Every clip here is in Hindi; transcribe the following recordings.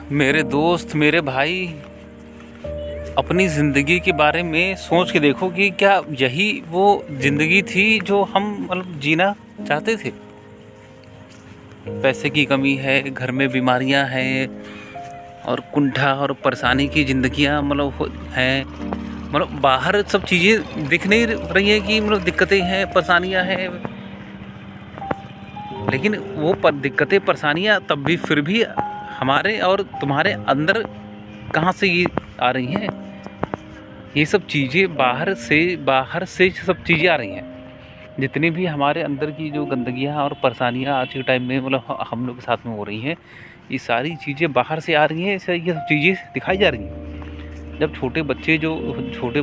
मेरे दोस्त, मेरे भाई, अपनी ज़िंदगी के बारे में सोच के देखो कि क्या यही वो ज़िंदगी थी जो हम मतलब जीना चाहते थे। पैसे की कमी है, घर में बीमारियां हैं और कुंठा और परेशानी की ज़िंदगियां हैं। बाहर सब चीज़ें दिख नहीं रही हैं कि दिक्कतें हैं, परेशानियां हैं। लेकिन वो दिक्कतें परेशानियां तब भी फिर भी हमारे और तुम्हारे अंदर कहाँ से ये आ रही हैं? ये सब चीज़ें बाहर से सब चीज़ें आ रही हैं। जितनी भी हमारे अंदर की जो गंदगियाँ और परेशानियाँ आज के टाइम में हम लोग के साथ में हो रही हैं, ये सारी चीज़ें बाहर से आ रही हैं। ये सब चीज़ें दिखाई जा रही हैं। जब छोटे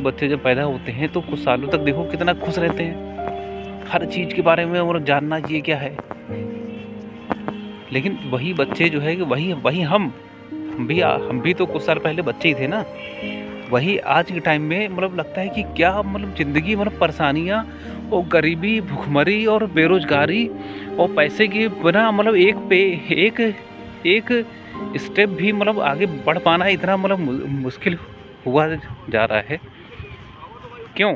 बच्चे जब पैदा होते हैं तो कुछ सालों तक देखो कितना खुश रहते हैं, हर चीज़ के बारे में जानना ये क्या है। लेकिन वही बच्चे जो है कि वही हम भी तो कुछ साल पहले बच्चे ही थे ना। वही आज के टाइम में लगता है कि क्या ज़िंदगी परेशानियाँ और गरीबी, भुखमरी और बेरोज़गारी और पैसे के बिना एक स्टेप भी आगे बढ़ पाना इतना मुश्किल हुआ जा रहा है। क्यों?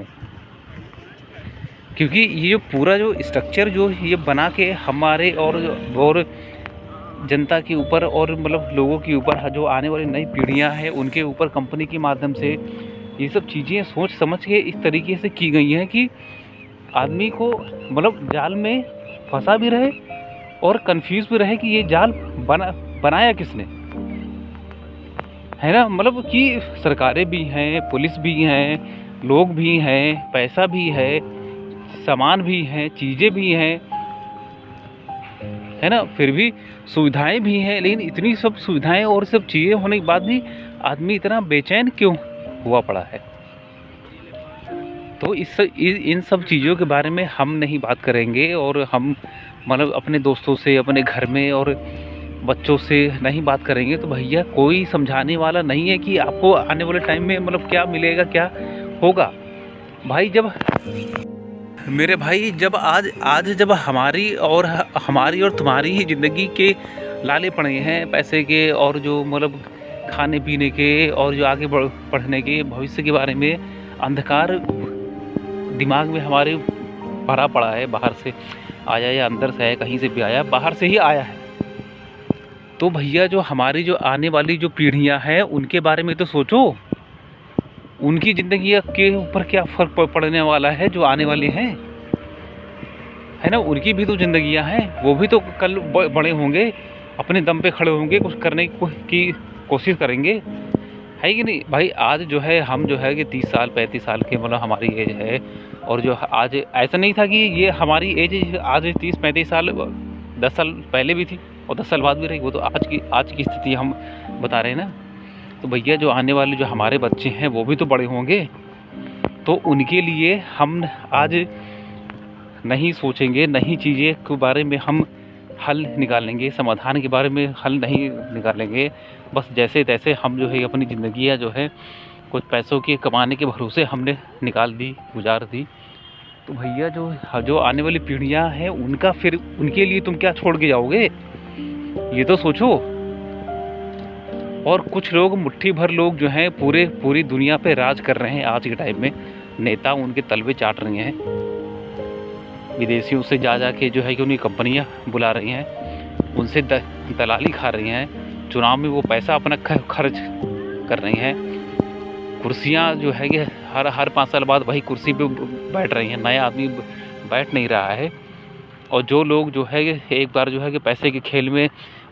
क्योंकि ये जो पूरा जो स्ट्रक्चर जो ये बना के हमारे और जनता के ऊपर और लोगों के ऊपर, जो आने वाली नई पीढ़ियां हैं उनके ऊपर कंपनी के माध्यम से ये सब चीज़ें सोच समझ के इस तरीके से की गई हैं कि आदमी को जाल में फंसा भी रहे और कंफ्यूज भी रहे कि ये जाल बनाया किसने है ना। कि सरकारें भी हैं, पुलिस भी हैं, लोग भी हैं, पैसा भी है, सामान भी हैं, चीज़ें भी हैं, है ना। फिर भी सुविधाएं भी हैं, लेकिन इतनी सब सुविधाएं और सब चीज़ें होने के बाद भी आदमी इतना बेचैन क्यों हुआ पड़ा है? तो इन सब चीज़ों के बारे में हम नहीं बात करेंगे और हम अपने दोस्तों से, अपने घर में और बच्चों से नहीं बात करेंगे। तो भैया कोई समझाने वाला नहीं है कि आपको आने वाले टाइम में क्या मिलेगा, क्या होगा। भाई मेरे भाई, जब जब हमारी और तुम्हारी ही ज़िंदगी के लाले पड़े हैं पैसे के, और जो खाने पीने के, और जो आगे पढ़ने के भविष्य के बारे में अंधकार दिमाग में हमारे भरा पड़ा है, बाहर से आया या अंदर से आया, कहीं से भी आया, बाहर से ही आया है। तो भैया जो हमारी जो आने वाली जो पीढ़ियां हैं उनके बारे में तो सोचो। उनकी ज़िंदगी के ऊपर क्या फ़र्क पड़ने वाला है जो आने वाले हैं, है ना। उनकी भी तो ज़िंदगियां हैं, वो भी तो कल बड़े होंगे, अपने दम पे खड़े होंगे, कुछ करने की कोशिश करेंगे, है कि नहीं भाई। आज जो है हम जो है कि 30 साल 35 साल के हमारी एज है, और जो आज ऐसा नहीं था कि ये हमारी एज आज 30-35 साल 10 साल पहले भी थी और 10 साल बाद भी रही। वो तो आज की स्थिति हम बता रहे हैं ना। तो भैया जो आने वाले जो हमारे बच्चे हैं वो भी तो बड़े होंगे, तो उनके लिए हम आज नहीं सोचेंगे, नई चीज़ें के बारे में हम हल निकालेंगे, समाधान के बारे में हल नहीं निकालेंगे। बस जैसे तैसे हम जो है अपनी ज़िंदगियाँ जो है कुछ पैसों के कमाने के भरोसे हमने निकाल दी, गुजार दी। तो भैया जो आने वाली पीढ़ियाँ हैं उनके लिए तुम क्या छोड़ के जाओगे, ये तो सोचो। और कुछ लोग, मुट्ठी भर लोग जो हैं पूरी दुनिया पे राज कर रहे हैं आज के टाइम में। नेता उनके तलवे चाट रही हैं, विदेशियों से जा के जो है कि उन्हीं कंपनियां बुला रही हैं, उनसे दलाली खा रही हैं, चुनाव में वो पैसा अपना खर्च कर रही हैं। कुर्सियां जो है कि हर 5 साल बाद वही कुर्सी पे बैठ रही हैं, नया आदमी बैठ नहीं रहा है। और जो लोग जो है एक बार जो है कि पैसे के खेल में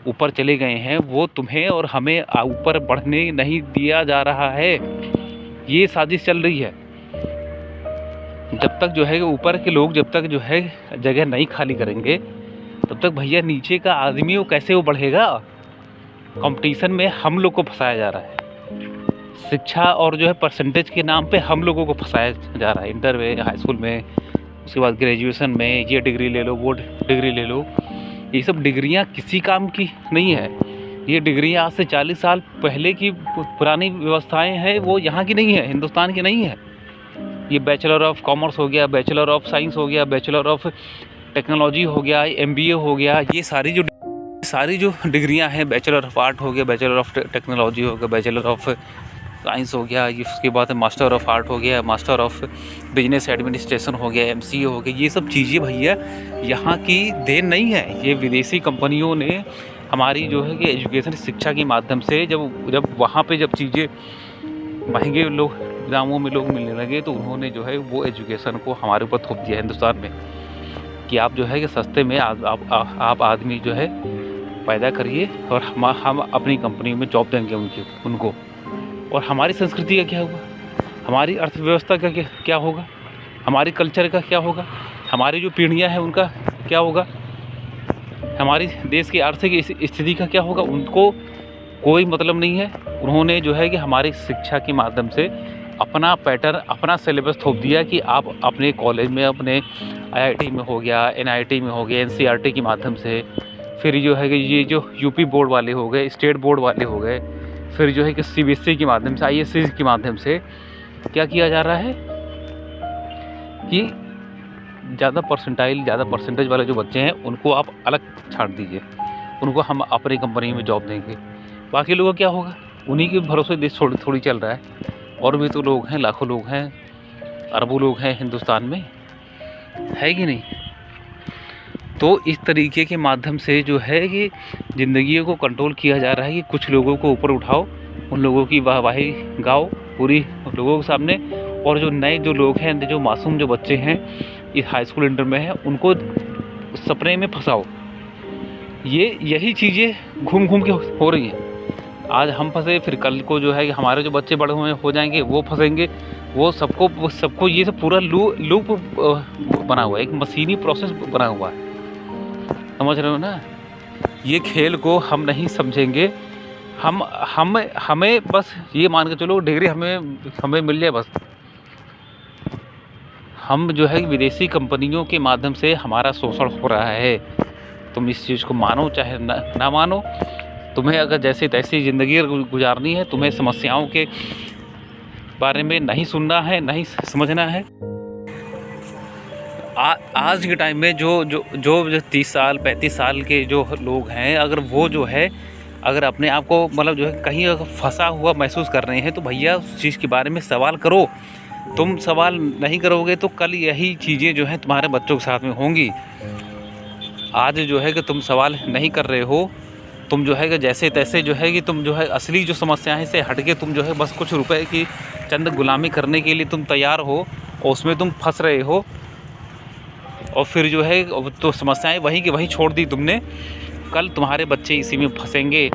ऊपर चले गए हैं, वो तुम्हें और हमें ऊपर बढ़ने नहीं दिया जा रहा है। ये साजिश चल रही है। जब तक जो है ऊपर के लोग जब तक जो है जगह नहीं खाली करेंगे, तब तक भैया नीचे का आदमी वो कैसे बढ़ेगा। कंपटीशन में हम लोग को फंसाया जा रहा है, शिक्षा और जो है परसेंटेज के नाम पे हम लोगों को फंसाया जा रहा है। इंटर में, हाई स्कूल में, उसके बाद ग्रेजुएशन में, ये डिग्री ले लो, वो डिग्री ले लो। ये सब डिग्रियां किसी काम की नहीं है। ये डिग्रियां आज से 40 साल पहले की पुरानी व्यवस्थाएं हैं, वो यहाँ की नहीं है, हिंदुस्तान की नहीं है। ये बैचलर ऑफ कॉमर्स हो गया, बैचलर ऑफ साइंस हो गया, बैचलर ऑफ टेक्नोलॉजी हो गया, MBA हो गया, ये सारी जो सारी जो डिग्रियां हैं, बैचलर ऑफ आर्ट हो गया, बैचलर ऑफ टेक्नोलॉजी हो गया, बैचलर ऑफ साइंस हो गया, उसके बाद मास्टर ऑफ आर्ट हो गया, मास्टर ऑफ बिजनेस एडमिनिस्ट्रेशन हो गया, MCA हो गया, ये सब चीज़ें भैया यहाँ की देन नहीं है। ये विदेशी कंपनियों ने हमारी जो है कि एजुकेशन शिक्षा के माध्यम से जब वहाँ पे जब चीज़ें महंगे लोग दामों में लोग मिलने लगे, तो उन्होंने जो है वो एजुकेशन को हमारे ऊपर थोप दिया हिंदुस्तान में कि आप जो है कि सस्ते में आप आदमी जो है पैदा करिए और हम अपनी कंपनी में जॉब देंगे उनको। और हमारी संस्कृति का क्या होगा, हमारी अर्थव्यवस्था का क्या होगा, हमारी कल्चर का क्या होगा, हमारी जो पीढ़ियां हैं उनका क्या होगा, हमारी देश की आर्थिक स्थिति का क्या होगा, उनको कोई मतलब नहीं है। उन्होंने जो है कि हमारी शिक्षा के माध्यम से अपना पैटर्न, अपना सिलेबस थोप दिया कि आप अपने कॉलेज में, अपने IIT में हो गया, NIT में हो गया, NCERT के माध्यम से, फिर जो है कि ये जो UP बोर्ड वाले हो गए, स्टेट बोर्ड वाले हो गए, फिर जो है कि CBSE के माध्यम से, ISC के माध्यम से क्या किया जा रहा है कि ज़्यादा परसेंटेज वाले जो बच्चे हैं उनको आप अलग छांट दीजिए, उनको हम अपनी कंपनी में जॉब देंगे। बाकी लोगों का क्या होगा, उन्हीं के भरोसे देश थोड़ी चल रहा है। और भी तो लोग हैं, लाखों लोग हैं, अरबों लोग हैं हिंदुस्तान में, है कि नहीं। तो इस तरीके के माध्यम से जो है कि ज़िंदगी को कंट्रोल किया जा रहा है कि कुछ लोगों को ऊपर उठाओ, उन लोगों की वाहवाही गाओ पूरी लोगों के सामने, और जो नए जो लोग हैं, जो मासूम जो बच्चे हैं ये हाई स्कूल इंटर में हैं, उनको सपने में फंसाओ। यही चीज़ें घूम के हो रही हैं। आज हम फंसे, फिर कल को जो है कि हमारे जो बच्चे बड़े हुए हो जाएंगे वो फंसेंगे, वो सबको ये सब पूरा लूप बना हुआ है, एक मशीनी प्रोसेस बना हुआ है, समझ रहे हो ना। ये खेल को हम नहीं समझेंगे, हमें बस ये मान के चलो डिग्री हमें मिल जाए बस। हम जो है विदेशी कंपनियों के माध्यम से हमारा शोषण हो रहा है। तुम इस चीज़ को मानो चाहे ना मानो, तुम्हें अगर जैसे तैसी ज़िंदगी गुजारनी है, तुम्हें समस्याओं के बारे में नहीं सुनना है, नहीं समझना है। आज के टाइम में जो 30 साल 35 साल के जो लोग हैं, अगर वो जो है अगर अपने आप को मतलब जो है कहीं अगर फंसा हुआ महसूस कर रहे हैं, तो भैया उस चीज़ के बारे में सवाल करो। तुम सवाल नहीं करोगे तो कल यही चीज़ें जो हैं तुम्हारे बच्चों के साथ में होंगी। आज जो है कि तुम सवाल नहीं कर रहे हो, तुम जो है कि जैसे तैसे जो है कि तुम जो है असली जो समस्याएं से हट के तुम जो है बस कुछ रुपए की चंद गुलामी करने के लिए तुम तैयार हो, और उसमें तुम फंस रहे हो। और फिर जो है तो समस्याएं वहीं की वहीं छोड़ दी तुमने, कल तुम्हारे बच्चे इसी में फंसेंगे।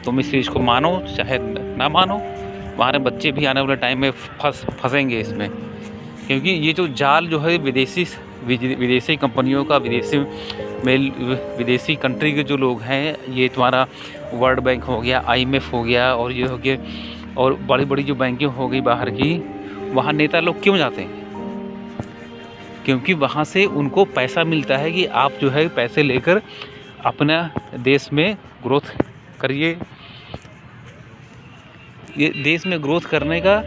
तुम इस चीज़ को मानो चाहे ना मानो, तुम्हारे बच्चे भी आने वाले टाइम में फंसेंगे इसमें। क्योंकि ये जो जाल जो है विदेशी कंपनियों का, विदेशी कंट्री के जो लोग हैं, ये तुम्हारा वर्ल्ड बैंक हो गया, IMF हो गया, और ये हो गया, और बड़ी बड़ी जो बैंकें हो गई बाहर की, वहाँ नेता लोग क्यों जाते हैं? क्योंकि वहाँ से उनको पैसा मिलता है कि आप जो है पैसे लेकर अपना देश में ग्रोथ करिए। ये देश में ग्रोथ करने का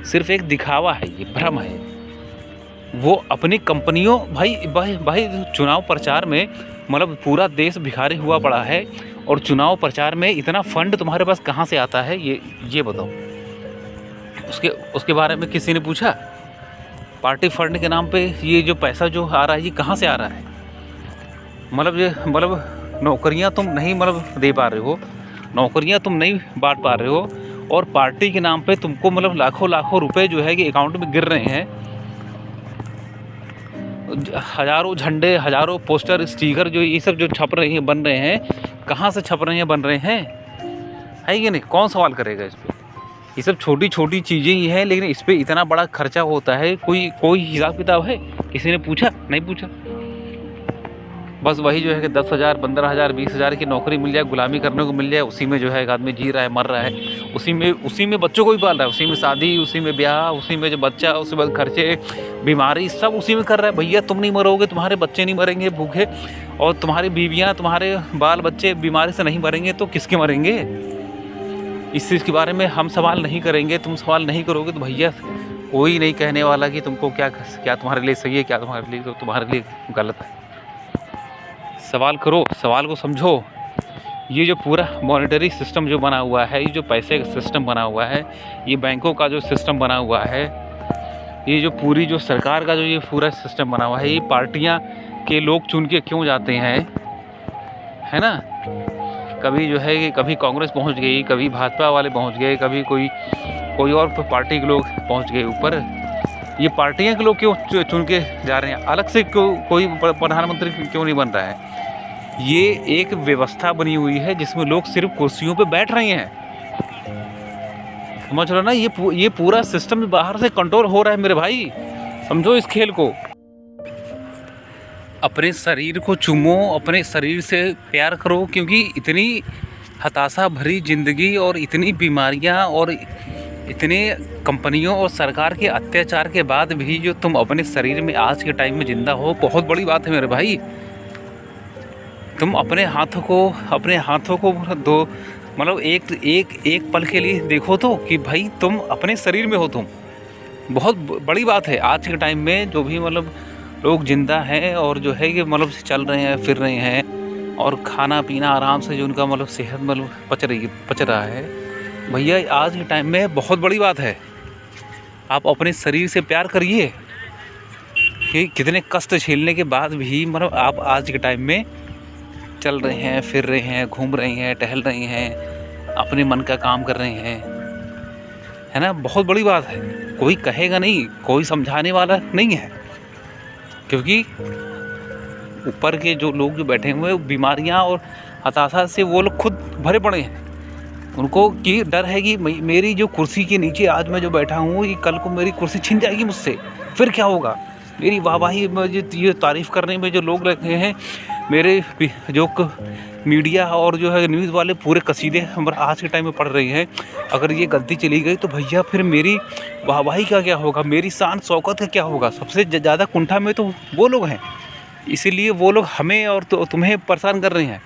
सिर्फ एक दिखावा है, ये भ्रम है। वो अपनी कंपनियों भाई चुनाव प्रचार में मतलब पूरा देश भिखारी हुआ पड़ा है, और चुनाव प्रचार में इतना फंड तुम्हारे पास कहाँ से आता है, ये बताओ। उसके बारे में किसी ने पूछा? पार्टी फंड के नाम पे ये जो पैसा जो आ रहा है, ये कहाँ से आ रहा है? मतलब नौकरियाँ तुम नहीं दे पा रहे हो, नौकरियाँ तुम नहीं बांट पा रहे हो, और पार्टी के नाम पे तुमको लाखों रुपए जो है कि अकाउंट में गिर रहे हैं। हज़ारों झंडे, हज़ारों पोस्टर, स्टिकर जो ये सब जो छप रहे हैं, बन रहे हैं, कहाँ से छप रहे हैं, बन रहे हैं, है कि नहीं? कौन सवाल करेगा इस पर? ये सब छोटी छोटी चीज़ें ही हैं, लेकिन इस पर इतना बड़ा खर्चा होता है। कोई हिसाब किताब है? किसी ने पूछा? नहीं पूछा। बस वही जो है कि 10,000, 15,000, 20,000 की नौकरी मिल जाए, गुलामी करने को मिल जाए, उसी में जो है एक आदमी जी रहा है, मर रहा है, उसी में बच्चों को भी पाल रहा है, उसी में शादी, उसी में ब्याह, उसी में जो बच्चा, उसके बाद खर्चे, बीमारी, सब उसी में कर रहा है। भैया तुम नहीं मरोगे, तुम्हारे बच्चे नहीं मरेंगे भूखे, और तुम्हारी बीवियाँ, तुम्हारे बाल बच्चे बीमारी से नहीं मरेंगे, तो किसके मरेंगे? इस चीज़ के बारे में हम सवाल नहीं करेंगे, तुम सवाल नहीं करोगे, तो भैया कोई नहीं कहने वाला कि तुमको क्या तुम्हारे लिए सही है, क्या तुम्हारे लिए गलत है। सवाल करो, सवाल को समझो, ये जो पूरा मॉनेटरी सिस्टम जो बना हुआ है, ये जो पैसे का सिस्टम बना हुआ है, ये बैंकों का जो सिस्टम बना हुआ है, ये जो पूरी जो सरकार का जो ये पूरा सिस्टम बना हुआ है, ये पार्टियां के लोग चुन के क्यों जाते हैं, है ना। कभी जो है कि कभी कांग्रेस पहुंच गई, कभी भाजपा वाले पहुंच गए, कभी कोई और पार्टी के लोग पहुंच गए ऊपर। ये पार्टियां के लोग क्यों चुन के जा रहे हैं, अलग से क्यों कोई प्रधानमंत्री क्यों नहीं बन रहा है। ये एक व्यवस्था बनी हुई है जिसमें लोग सिर्फ कुर्सियों पे बैठ रहे हैं, समझ रहे हो ना। ये पूरा सिस्टम बाहर से कंट्रोल हो रहा है मेरे भाई, समझो इस खेल को। अपने शरीर को चूमो, अपने शरीर से प्यार करो, क्योंकि इतनी हताशा भरी ज़िंदगी और इतनी बीमारियां और इतने कंपनियों और सरकार के अत्याचार के बाद भी जो तुम अपने शरीर में आज के टाइम में ज़िंदा हो, बहुत बड़ी बात है मेरे भाई। तुम अपने हाथों को दो, मतलब एक पल के लिए देखो तो कि भाई तुम अपने शरीर में हो, तुम बहुत बड़ी बात है। आज के टाइम में जो भी मतलब लोग जिंदा हैं और जो है कि मतलब चल रहे हैं, फिर रहे हैं और खाना पीना आराम से जो उनका मतलब सेहत मतलब पच रहा है, भैया आज के टाइम में बहुत बड़ी बात है। आप अपने शरीर से प्यार करिए कि कितने कष्ट झेलने के बाद भी मतलब आप आज के टाइम में चल रहे हैं, फिर रहे हैं, घूम रहे हैं, टहल रहे हैं, अपने मन का काम कर रहे हैं, है ना। बहुत बड़ी बात है। कोई कहेगा नहीं, कोई समझाने वाला नहीं है, क्योंकि ऊपर के जो लोग जो बैठे हुए हैं बीमारियां और हताशा से वो लोग खुद भरे पड़े हैं। उनको कि डर है कि मेरी जो कुर्सी के नीचे आज मैं जो बैठा हूँ, ये कल को मेरी कुर्सी छिन जाएगी मुझसे, फिर क्या होगा। मेरी वाहवाही में ये तारीफ़ करने में जो लोग रखे हैं, मेरे जो मीडिया और जो है न्यूज़ वाले पूरे कसीदे हमारे आज के टाइम में पढ़ रहे हैं, अगर ये गलती चली गई तो भैया फिर मेरी वाहवाही का क्या होगा, मेरी शान शौकत का क्या होगा। सबसे ज़्यादा कुंठा में तो वो लोग हैं, इसीलिए वो लोग हमें और तुम्हें परेशान कर रहे हैं।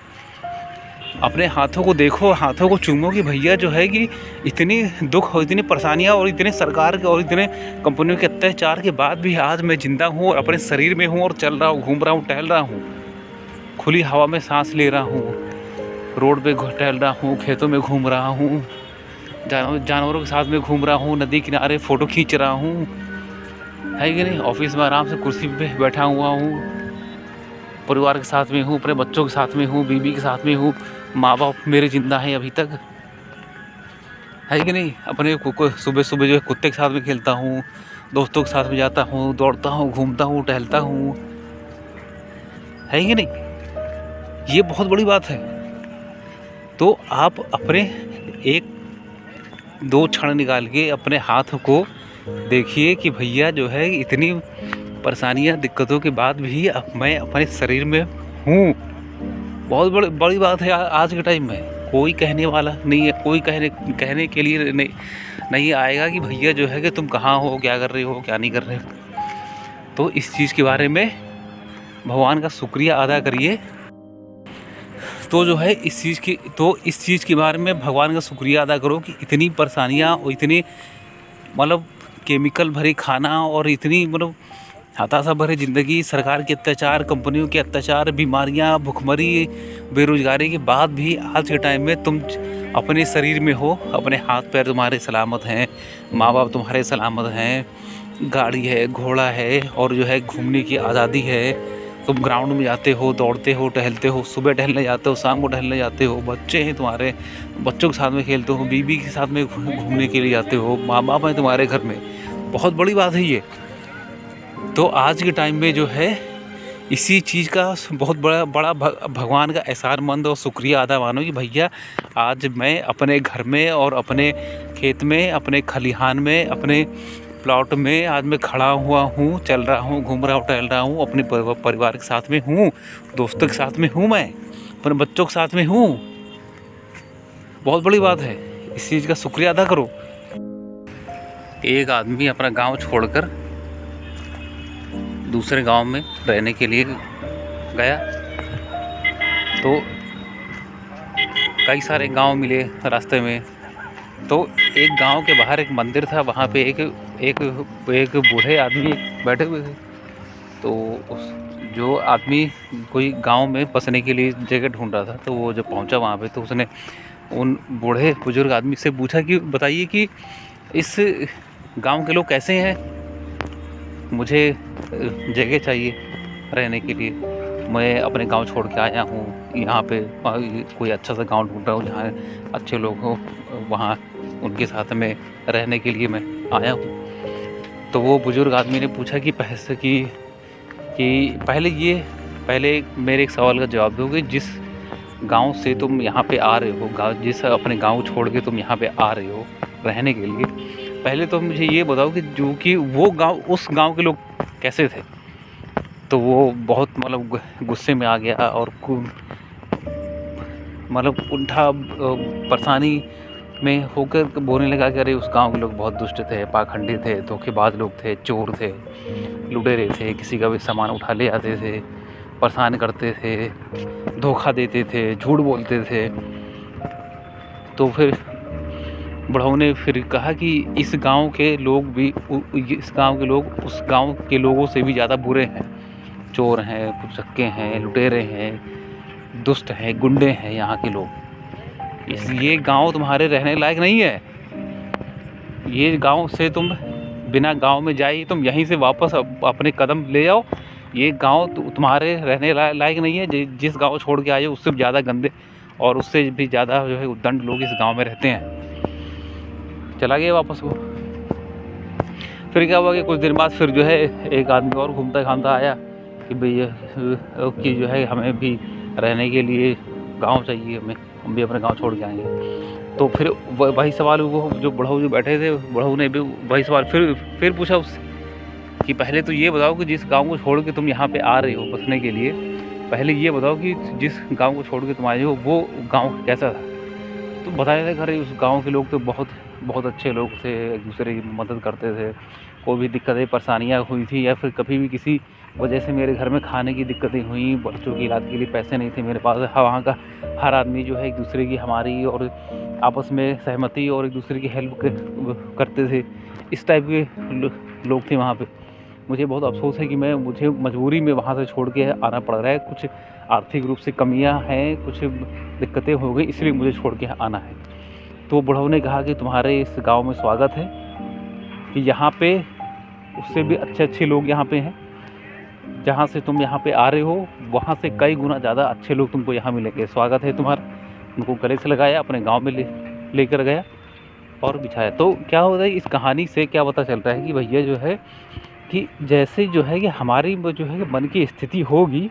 अपने हाथों को देखो, हाथों को चूमो कि भैया जो है कि इतनी दुख और इतनी परेशानियाँ और इतने सरकार के और इतने कंपनियों के अत्याचार के बाद भी आज मैं ज़िंदा हूँ और अपने शरीर में हूँ और चल रहा हूँ, घूम रहा हूँ, टहल रहा हूँ, खुली हवा में सांस ले रहा हूँ, रोड पे टहल रहा हूँ, खेतों में घूम रहा हूँ, जानवरों के साथ में घूम रहा हूँ, नदी किनारे फ़ोटो खींच रहा हूँ, है कि नहीं। ऑफिस में आराम से कुर्सी पे बैठा हुआ हूँ, परिवार के साथ में हूँ, अपने बच्चों के साथ में हूँ, बीवी के साथ में हूँ, माँ बाप मेरे ज़िंदा हैं अभी तक, है कि नहीं। अपने सुबह सुबह जो है कुत्ते के साथ में खेलता हूँ, दोस्तों के साथ में जाता हूँ, दौड़ता हूँ, घूमता हूँ, टहलता हूँ, है कि नहीं। ये बहुत बड़ी बात है। तो आप अपने एक दो क्षण निकाल के अपने हाथ को देखिए कि भैया जो है इतनी परेशानियां दिक्कतों के बाद भी अब मैं अपने शरीर में हूँ। बहुत बड़ी बात है आज के टाइम में। कोई कहने वाला नहीं है, कोई कहने के लिए नहीं आएगा कि भैया जो है कि तुम कहाँ हो, क्या कर रहे हो, क्या नहीं कर रहे हो। तो इस चीज़ के बारे में भगवान का शुक्रिया अदा करिए। तो जो है इस चीज़ के बारे में भगवान का शुक्रिया अदा करो कि इतनी परेशानियाँ और इतनी मतलब केमिकल भरी खाना और इतनी मतलब हताशा भरी ज़िंदगी, सरकार के अत्याचार, कंपनियों के अत्याचार, बीमारियाँ, भुखमरी, बेरोजगारी के बाद भी आज के टाइम में तुम अपने शरीर में हो, अपने हाथ पैर तुम्हारे सलामत हैं, माँ बाप तुम्हारे सलामत हैं, गाड़ी है, घोड़ा है और जो है घूमने की आज़ादी है। तुम ग्राउंड में जाते हो, दौड़ते हो, टहलते हो, सुबह टहलने जाते हो, शाम को टहलने जाते हो, बच्चे हैं तुम्हारे, बच्चों के साथ में खेलते हो, बीवी के साथ में घूमने के लिए जाते हो, माँ बाप हैं तुम्हारे घर में। बहुत बड़ी बात है ये। तो आज के टाइम में जो है इसी चीज़ का बहुत बड़ा भगवान का एहसानमंद और शुक्रिया अदा मानो कि भैया आज मैं अपने घर में और अपने खेत में, अपने खलिहान में, अपने प्लॉट में आज मैं खड़ा हुआ हूँ, चल रहा हूँ, घूम रहा हूँ, टहल रहा हूँ, अपने परिवार के साथ में हूँ, दोस्तों के साथ में हूँ, मैं अपने बच्चों के साथ में हूँ। बहुत बड़ी बात है, इस चीज़ का शुक्रिया अदा करो। एक आदमी अपना गांव छोड़कर दूसरे गांव में रहने के लिए गया, तो कई सारे गांव मिले रास्ते में। तो एक गांव के बाहर एक मंदिर था, वहाँ पे एक बूढ़े आदमी बैठे हुए थे। तो उस जो आदमी कोई गांव में बसने के लिए जगह ढूंढ रहा था, तो वो जब पहुंचा वहाँ पे तो उसने उन बूढ़े बुजुर्ग आदमी से पूछा कि बताइए कि इस गांव के लोग कैसे हैं, मुझे जगह चाहिए रहने के लिए, मैं अपने गांव छोड़ के आया हूँ, यहाँ पे कोई अच्छा सा गांव ढूंढ रहा हूँ जहाँ अच्छे लोग हो, वहाँ उनके साथ में रहने के लिए मैं आया हूँ। तो वो बुजुर्ग आदमी ने पूछा कि पहले मेरे एक सवाल का जवाब दो कि जिस गांव से तुम यहाँ पे आ रहे हो, जिस अपने गांव छोड़ के तुम यहाँ पे आ रहे हो रहने के लिए, पहले तो मुझे ये बताओ कि वो गांव, उस गांव के लोग कैसे थे। तो वो बहुत मतलब गुस्से में आ गया और मतलब उल्टा परेशानी में होकर बोलने लगा कि अरे उस गांव के लोग बहुत दुष्ट थे, पाखंडी थे, धोखेबाज लोग थे, चोर थे, लुटेरे थे, किसी का भी सामान उठा ले आते थे, परेशान करते थे, धोखा देते थे, झूठ बोलते थे। तो फिर बुढ़ऊ ने फिर कहा कि इस गांव के लोग उस गांव के लोगों से भी ज़्यादा बुरे हैं, चोर हैं, पुचक्के हैं, लुटेरे हैं, दुष्ट हैं, गुंडे हैं यहाँ के लोग। ये गांव तुम्हारे रहने लायक नहीं है। ये गांव से तुम बिना गांव में जाए तुम यहीं से वापस अपने कदम ले जाओ। ये गांव तुम्हारे रहने लायक नहीं है। जिस गांव छोड़ के आए हो उससे ज़्यादा गंदे और उससे भी ज़्यादा जो है उद्दंड लोग इस गांव में रहते हैं। चला गया वापस वो। फिर क्या हुआ कि कुछ दिन बाद फिर जो है एक आदमी और घूमता घामता आया कि भैया कि जो है हमें भी रहने के लिए गांव चाहिए, हम भी अपने गांव छोड़ के आएंगे। तो फिर वही सवाल, वो जो बुढ़ऊ जो बैठे थे, बुढ़ऊ ने भी वही सवाल फिर पूछा उससे कि पहले तो ये बताओ कि जिस गांव को छोड़ के तुम यहाँ पे आ रहे हो बसने के लिए, पहले ये बताओ कि जिस गांव को छोड़ के तुम आए हो वो गांव कैसा था। तो बताया था घर उस गांव के लोग तो बहुत अच्छे लोग थे, एक दूसरे की मदद करते थे। कोई भी दिक्कतें परेशानियाँ हुई थी या फिर कभी भी किसी वजह से मेरे घर में खाने की दिक्कतें हुई, बच्चों की इलाज के लिए पैसे नहीं थे मेरे पास, वहाँ का हर आदमी जो है एक दूसरे की हमारी और आपस में सहमति और एक दूसरे की हेल्प करते थे। इस टाइप के लोग थे वहाँ पे। मुझे बहुत अफसोस है कि मुझे मजबूरी में वहाँ से छोड़ के आना पड़ रहा है। कुछ आर्थिक रूप से कमियाँ हैं, कुछ दिक्कतें हो गई, इसलिए मुझे छोड़ के आना है। तो बुढ़ऊ ने कहा कि तुम्हारे इस गांव में स्वागत है, कि यहाँ पे उससे भी अच्छे लोग यहाँ पे हैं। जहाँ से तुम यहाँ पे आ रहे हो वहाँ से कई गुना ज़्यादा अच्छे लोग तुमको यहाँ मिलेंगे। स्वागत है तुम्हारा। उनको गले से लगाया, अपने गाँव में लेकर गया और बिछाया। तो क्या होता है इस कहानी से क्या पता चलता है कि भैया जो है कि जैसे जो है कि हमारी जो है मन की स्थिति होगी,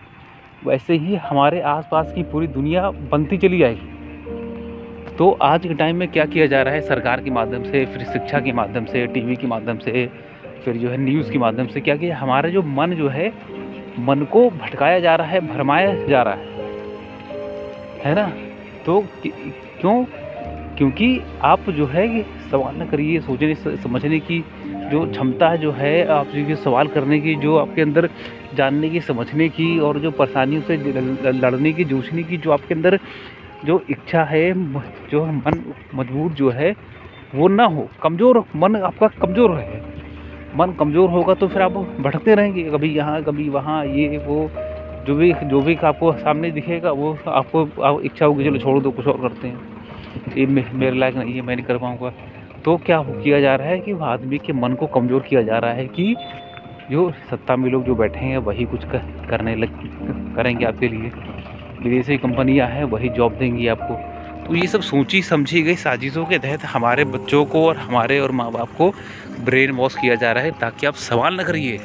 वैसे ही हमारे आसपास की पूरी दुनिया बनती चली जाएगी। तो आज के टाइम में क्या किया जा रहा है सरकार के माध्यम से, फिर शिक्षा के माध्यम से, टीवी के माध्यम से, फिर जो है न्यूज़ के माध्यम से, क्या किया हमारा जो मन जो है, मन को भटकाया जा रहा है, भरमाया जा रहा है ना। तो क्यों? क्योंकि आप जो है कि सवाल न करिए, सोचने समझने की जो क्षमता जो है, आप जो सवाल करने की, जो आपके अंदर जानने की, समझने की और जो परेशानियों से लड़ने की, जूझने की जो आपके अंदर जो इच्छा है, जो मन मजबूर जो है वो ना हो, कमज़ोर मन आपका कमज़ोर रहे। मन कमज़ोर होगा तो फिर आप भटकते रहेंगे, कभी यहाँ कभी वहाँ, ये वो जो भी आपको सामने दिखेगा वो आपको इच्छा होगी चलो छोड़ दो, कुछ और करते हैं, ये मेरे लायक नहीं है, मैं नहीं कर पाऊँगा। तो क्या किया जा रहा है कि आदमी के मन को कमज़ोर किया जा रहा है कि जो सत्ता में लोग जो बैठे हैं वही कुछ करेंगे आपके लिए, विदेशी कंपनियां हैं वही जॉब देंगी आपको। तो ये सब सोची समझी गई साजिशों के तहत हमारे बच्चों को और हमारे और माँ बाप को ब्रेन वॉश किया जा रहा है ताकि आप सवाल न करिए।